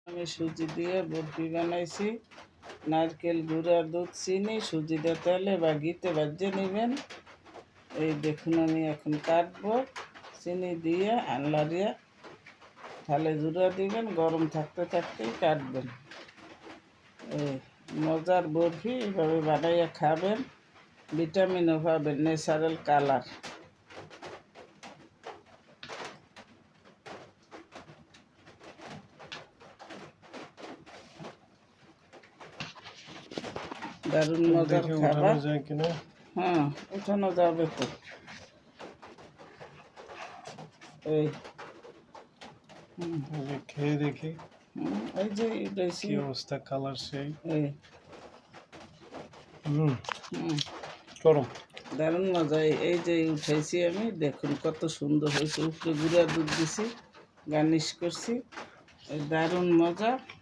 আমি সুজি দিয়ে বরফি বানাইছি। নারকেল গুঁড়া, দুধ, চিনি, সুজি দিয়ে তেলে বা ঘিতে ভাজিয়ে নেবেন। এই দেখুন আমি এখন কাটবো। চিনি দিয়ে লাড়িয়ে থালে জুড়া দিবেন, গরম থাকতে থাকতেই কাটবেন। এই মজার বরফি এভাবে বানাইয়া খাবেন, ভিটামিনও পাবেন, ন্যাচারাল কালার। দারুণ মজার খাবার। হ্যাঁ, উঠানো যাবে তো। এই খেয়ে দেখি এই যে কি অবস্থা, কালার সেই এই গরম, দারুণ মজা। এই যে উঠাইছি আমি, দেখুন কত সুন্দর হয়েছে। উপরে গুঁড়া দুধ দিছি, গার্নিশ করছি। দারুণ মজা।